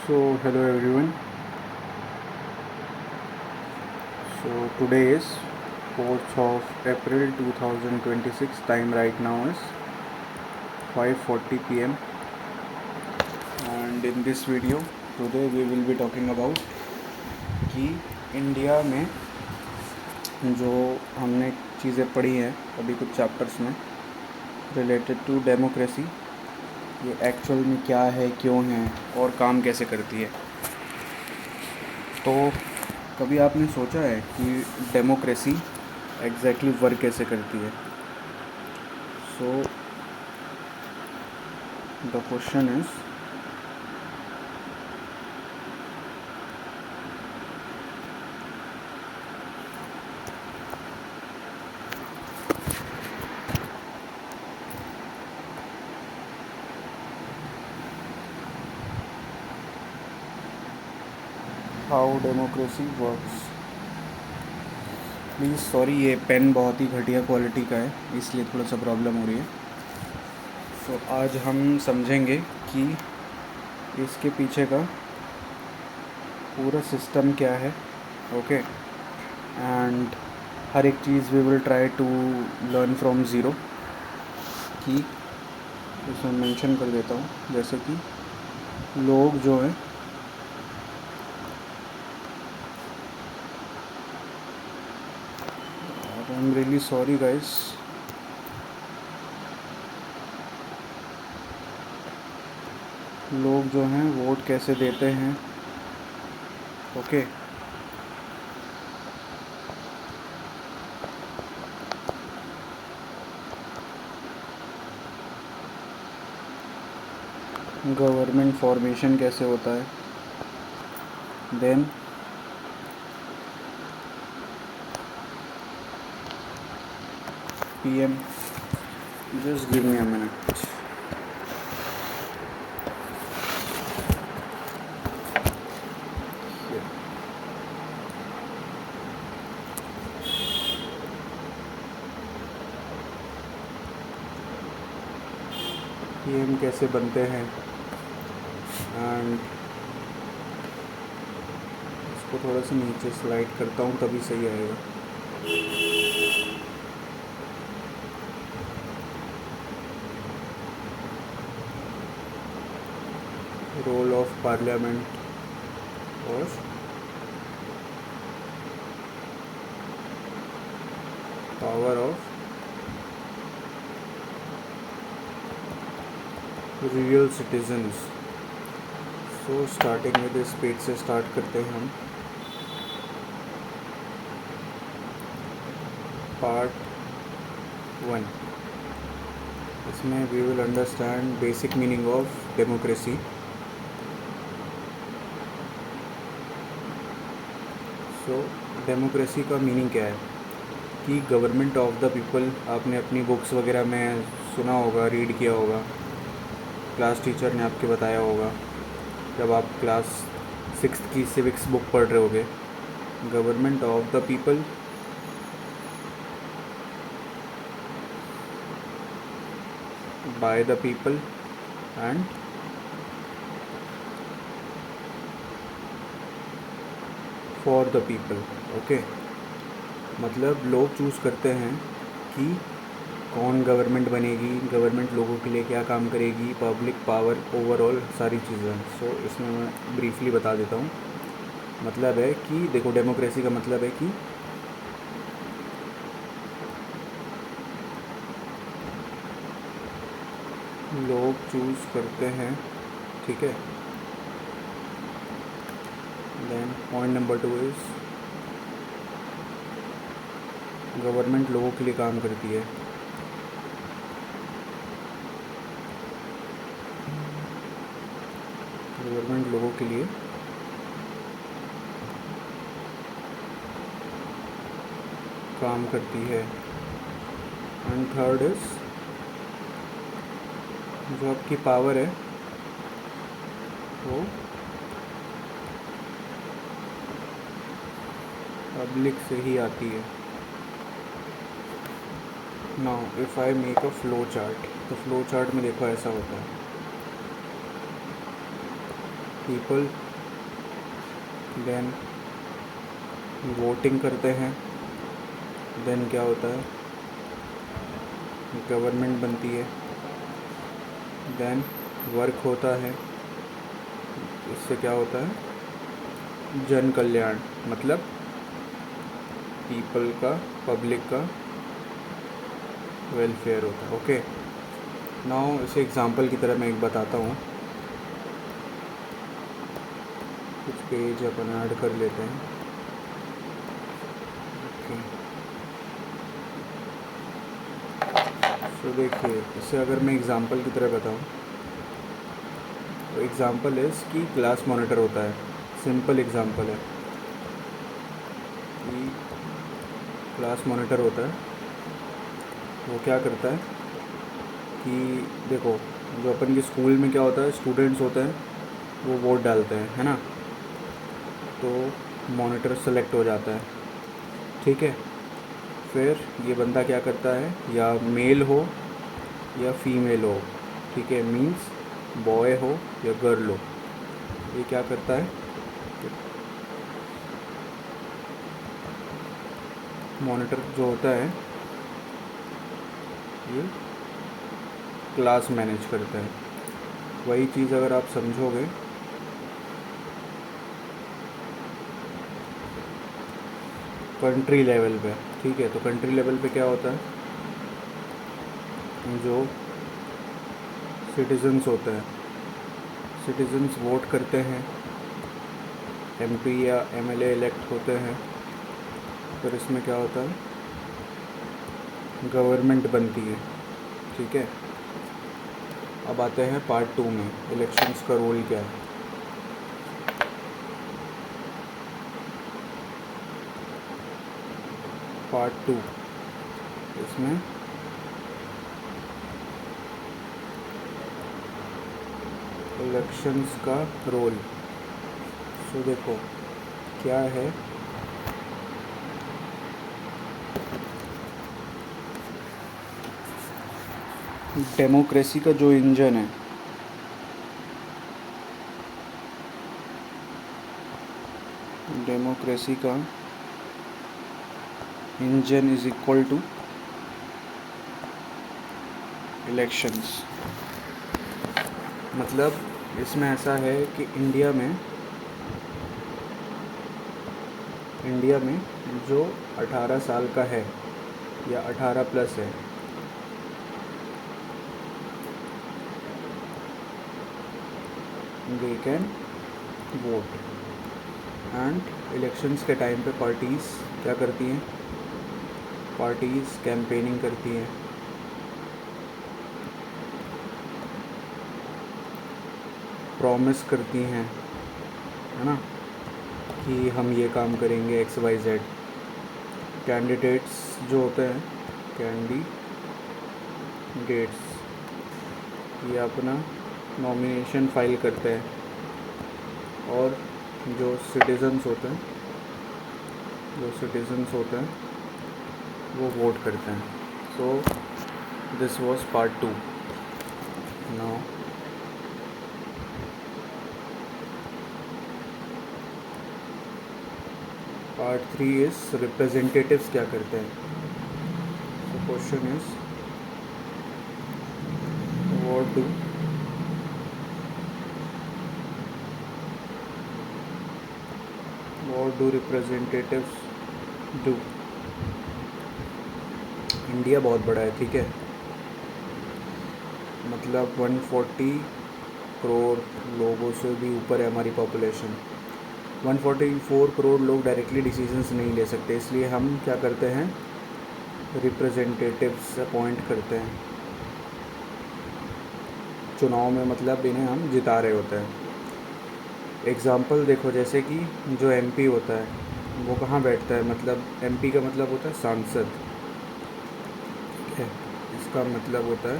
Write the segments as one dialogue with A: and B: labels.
A: So, hello everyone. So, today is 4th of April 2026. Time right now is 5:40 p.m. And in this video, today we will be talking about कि India में जो हमने चीज़ें पढ़ी हैं अभी कुछ चैप्टर्स में रिलेटेड टू डेमोक्रेसी, ये एक्चुअल में क्या है, क्यों है और काम कैसे करती है। तो कभी आपने सोचा है कि डेमोक्रेसी एग्जैक्टली वर्क कैसे करती है? So the question is how democracy works. Please sorry, ये पेन बहुत ही घटिया क्वालिटी का है, इसलिए थोड़ा सा प्रॉब्लम हो रही है। तो आज हम समझेंगे कि इसके पीछे का पूरा सिस्टम क्या है। ओके, एंड हर एक चीज़ we will try to learn from zero. कि इसमें मेंशन कर देता हूँ, जैसे कि लोग जो हैं I am really sorry guys, लोग जो हैं वोट कैसे देते हैं। ओके, गवर्नमेंट फॉर्मेशन कैसे होता है, then PM. Just give me a minute. PM कैसे बनते हैं, एंड इसको थोड़ा सा नीचे स्लाइड करता हूँ तभी सही आएगा। रोल ऑफ पार्लियामेंट और power of real citizens. So starting with इस पेज से स्टार्ट करते हैं हम। पार्ट 1, इसमें we will understand basic meaning of democracy. So democracy का मीनिंग क्या है कि गवर्नमेंट ऑफ द पीपल। आपने अपनी बुक्स वगैरह में सुना होगा, रीड किया होगा, क्लास टीचर ने आपके बताया होगा जब आप क्लास 6th की सिविक्स बुक पढ़ रहे होगे। Government of the people, by the people and for the people. Okay, मतलब लोग चूज़ करते हैं कि कौन गवर्नमेंट बनेगी, गवर्नमेंट लोगों के लिए क्या काम करेगी, पब्लिक पावर ओवरऑल सारी चीज़ें। सो इसमें मैं ब्रीफली बता देता हूँ। मतलब है कि देखो, डेमोक्रेसी का मतलब है कि लोग चूज़ करते हैं, ठीक है। Then point number 2 is government लोगों के लिए काम करती है। गवर्नमेंट लोगों के लिए काम करती है। एंड थर्ड इज़ जो आपकी पावर है वो पब्लिक से ही आती है। Now if I make a flow chart, तो फ्लो चार्ट में देखो ऐसा होता है। पीपल, देन वोटिंग करते हैं, देन क्या होता है, गवर्नमेंट बनती है, देन वर्क होता है, इससे क्या होता है, जन कल्याण, मतलब पीपल का, पब्लिक का वेलफेयर होता है। ओके, नाउ इसे एग्जांपल की तरह मैं एक बताता हूँ। कुछ पेज अपन ऐड कर लेते हैं। ओके, तो देखिए, इसे अगर मैं एग्जांपल की तरह बताऊँ तो एग्जांपल इस कि क्लास मॉनिटर होता है। सिंपल एग्जांपल है कि क्लास मॉनिटर होता है, वो क्या करता है कि देखो, जो अपन के स्कूल में क्या होता है, स्टूडेंट्स होते हैं, वो वोट डालते हैं, है ना, तो मॉनिटर सेलेक्ट हो जाता है, ठीक है। फिर ये बंदा क्या करता है, या मेल हो या फीमेल हो, ठीक है, मीन्स बॉय हो या गर्ल हो, ये क्या करता है, मॉनिटर जो होता है ये क्लास मैनेज करता है। वही चीज़ अगर आप समझोगे कंट्री लेवल पे, ठीक है, तो कंट्री लेवल पे क्या होता है, जो सिटीजन्स होते हैं, सिटीजन्स वोट करते हैं, एमपी या एमएलए इलेक्ट होते हैं, फिर इसमें क्या होता है, गवर्नमेंट बनती है, ठीक है। अब आते हैं पार्ट 2 में, इलेक्शंस का रोल क्या है। पार्ट 2, इसमें इलेक्शंस का रोल। सो देखो क्या है, डेमोक्रेसी का जो इंजन है, डेमोक्रेसी का engine is equal to elections. मतलब इसमें ऐसा है कि इंडिया में जो 18 साल का है या 18 प्लस है, they can vote. And elections के टाइम पे पार्टीज़ क्या करती हैं, पार्टीज़ कैंपेनिंग करती हैं, प्रॉमिस करती हैं, है ना, कि हम ये काम करेंगे XYZ। कैंडिडेट्स जो होते हैं, कैंडिडेट्स, ये अपना नॉमिनेशन फाइल करते हैं, और जो सिटीजन्स होते हैं वो वोट करते हैं। So this was part 2। Now part 3 is representatives क्या करते हैं। So question is what do representatives do. India बहुत बड़ा है, ठीक है, मतलब 140 करोड़ लोगों से भी ऊपर है हमारी पॉपुलेशन। 144 करोड़ लोग डायरेक्टली डिसीजंस नहीं ले सकते, इसलिए हम क्या करते हैं, रिप्रेजेंटेटिव्स अपॉइंट करते हैं चुनाव में, मतलब इन्हें हम जिता रहे होते हैं। एग्ज़ाम्पल देखो, जैसे कि जो एमपी होता है वो कहाँ बैठता है, मतलब एमपी का मतलब होता है सांसद, ठीक है, इसका मतलब होता है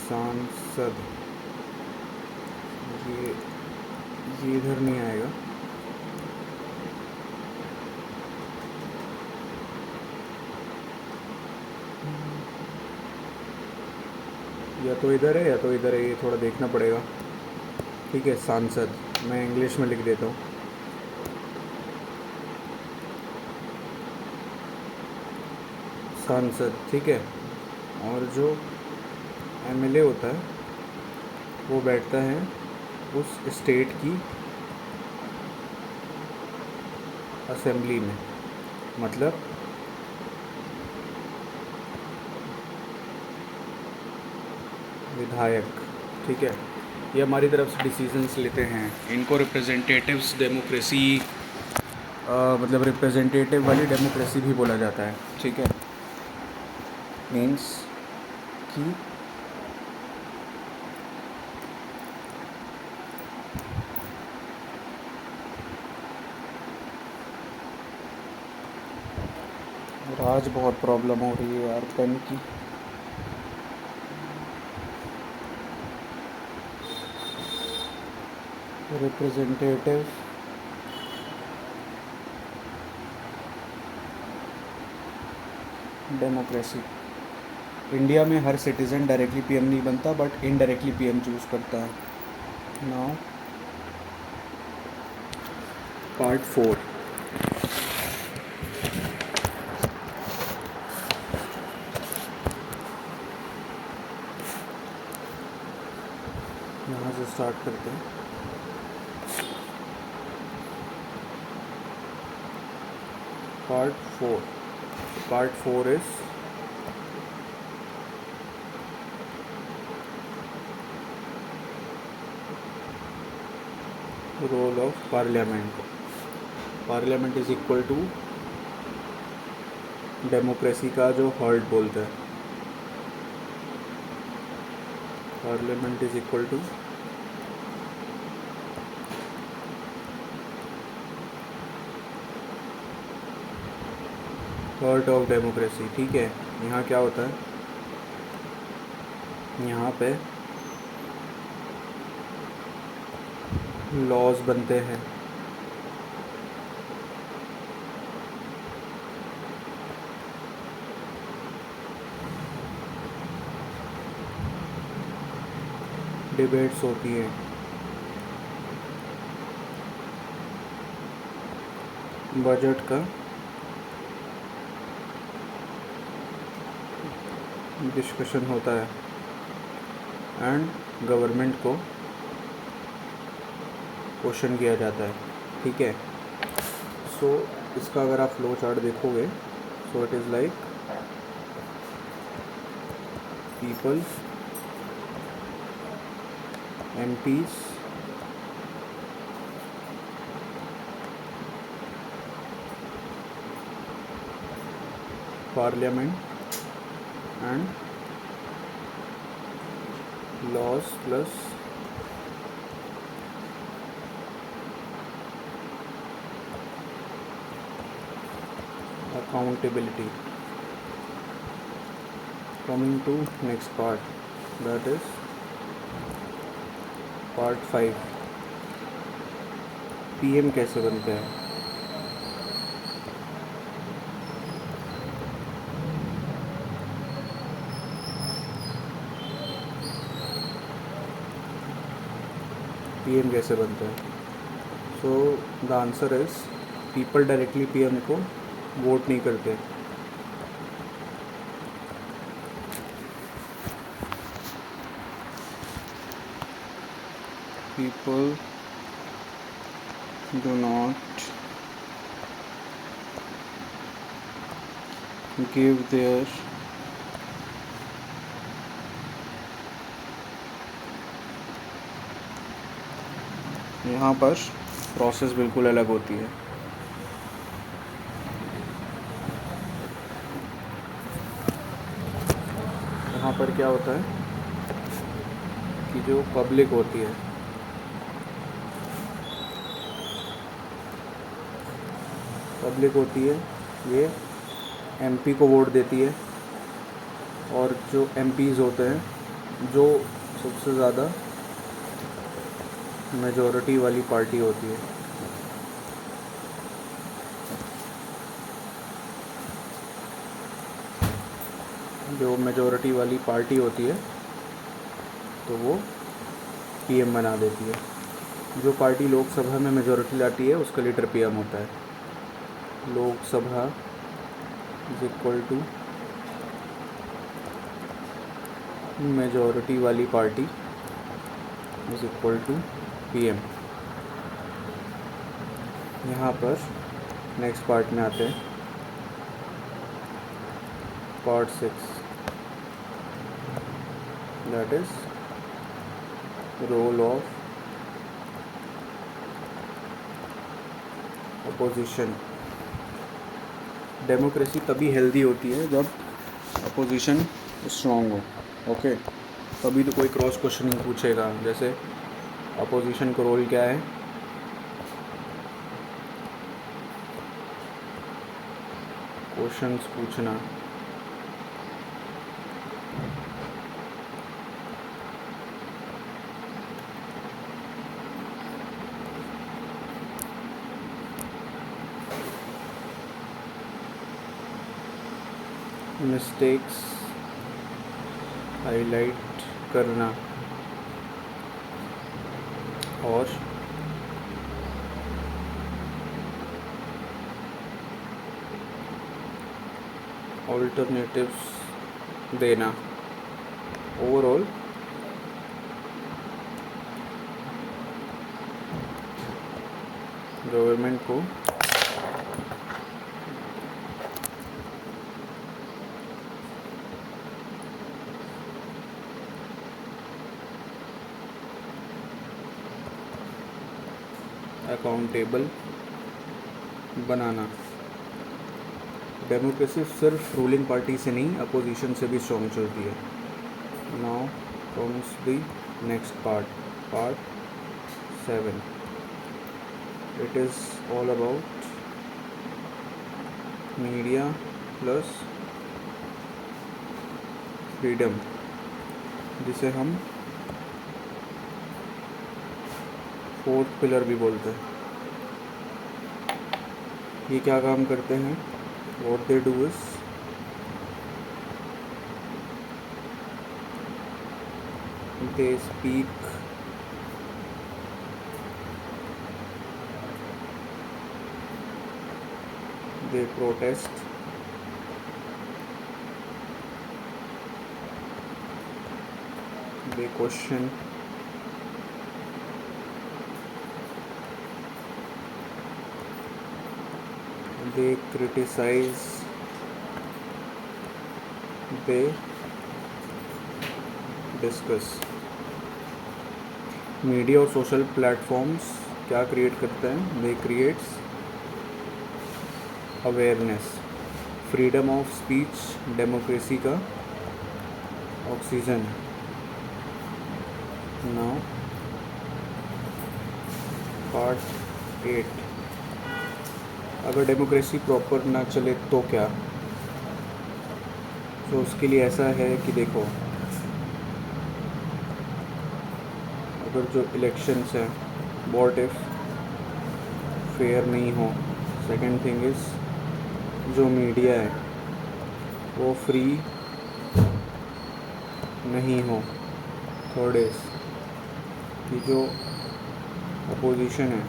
A: सांसद। ये इधर नहीं आएगा, या तो इधर है या तो इधर है, ये थोड़ा देखना पड़ेगा। ठीक है, सांसद मैं इंग्लिश में लिख देता हूँ। सांसद, ठीक है। और जो एमएलए होता है वो बैठता है उस स्टेट की असेंबली में, मतलब विधायक। ठीक है, ये हमारी तरफ से डिसीजंस लेते हैं, इनको रिप्रेजेंटेटिव्स डेमोक्रेसी मतलब रिप्रेजेंटेटिव वाली डेमोक्रेसी भी बोला जाता है। ठीक है, मीन्स कि और आज बहुत प्रॉब्लम हो रही है यार पेन की। रिप्रेजेंटेटिव डेमोक्रेसी, इंडिया में हर सिटीज़न डायरेक्टली पीएम नहीं बनता बट इनडायरेक्टली पीएम चूज़ करता है। Now part 4। यहाँ से स्टार्ट करते हैं। Part 4 is role of parliament. Parliament is equal to democracy का जो हार्ट बोलते हैं। Parliament is equal to heart of democracy. ठीक है, यहाँ क्या होता है, यहाँ पे लॉज बनते हैं। डिबेट्स होती हैं, बजट का डिस्कशन होता है एंड गवर्नमेंट को क्वेश्चन किया जाता है। ठीक है, सो इसका अगर आप फ्लो चार्ट देखोगे, so it is like people, MPs, parliament and laws plus accountability. Coming to next part, that is part 5, PM कैसे बनते हैं। PM कैसे बनते हैं, so the answer is people directly PM को वोट नहीं करते। People do not give their यहाँ पर प्रोसेस बिल्कुल अलग होती है। यहाँ पर क्या होता है कि जो पब्लिक होती है, ये MP को वोट देती है, और जो MPs होते हैं, जो सबसे ज़्यादा मेजॉरिटी वाली पार्टी होती है, जो मेजॉरिटी वाली पार्टी होती है तो वो पीएम बना देती है। जो पार्टी लोकसभा में मेजॉरिटी लाती है उसका लीडर पीएम होता है। Lok Sabha is equal to majority वाली party is equal to PM. यहाँ पर नेक्स्ट पार्ट में आते हैं, part 6, that is role of opposition. Democracy तभी हेल्दी होती है जब अपोजिशन स्ट्रॉन्ग हो। ओके, तभी तो कोई क्रॉस क्वेश्चनिंग पूछेगा। जैसे अपोजिशन का रोल क्या है, क्वेश्चंस पूछना। मिस्टेक्स हाईलाइट करना और ऑल्टरनेटिव्स देना। ओवरऑल गवर्नमेंट को अकाउंटेबल बनाना। डेमोक्रेसी सिर्फ रूलिंग पार्टी से नहीं, अपोजिशन से भी स्ट्रॉन्ग चलती है। Now comes the next part, part 7। It is all about media plus freedom, जिसे हम फोर्थ पिलर भी बोलते हैं। ये क्या काम करते हैं? What they do is they speak they protest, they question, they criticize, they discuss। Media और सोशल प्लेटफॉर्म्स क्या क्रिएट करते हैं? They creates awareness. Freedom of speech democracy का ऑक्सीजन। Now part 8। अगर डेमोक्रेसी प्रॉपर ना चले तो क्या? तो उसके लिए ऐसा है कि देखो, अगर जो इलेक्शंस हैं व्हाट इफ फेयर नहीं हो। सेकंड थिंग इज़ जो मीडिया है वो फ्री नहीं हो। थर्ड इज़ कि जो अपोजिशन है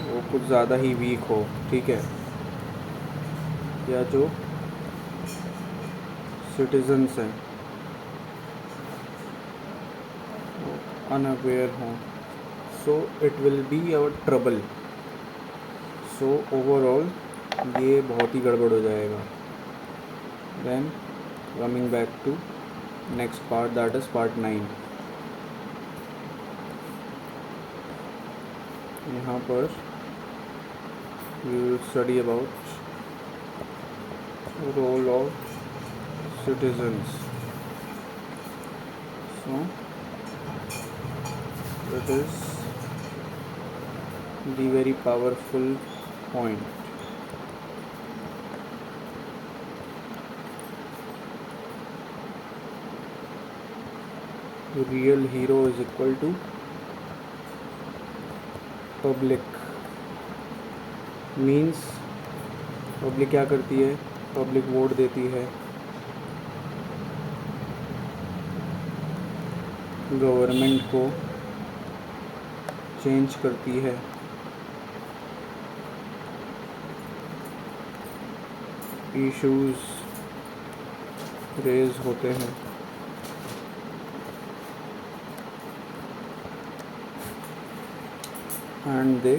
A: वो कुछ ज़्यादा ही वीक हो, ठीक है, या जो सिटीजन्स हैं वो अनअवेयर हों। So it will be our trouble. So overall ये बहुत ही गड़बड़ हो जाएगा। Then coming back to next part, that is part 9। यहाँ पर we will study about role of citizens. So that is the very powerful point. The real hero is equal to public। Means public क्या करती है? Public vote देती है, government को change करती है, इश्यूज रेज होते हैं, and they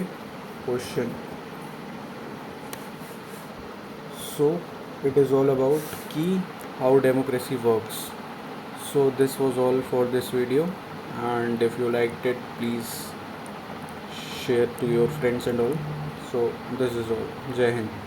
A: question. So it is all about key how democracy works. So this was all for this video, and if you liked it, please share to your friends and all. So this is all. Jai Hind.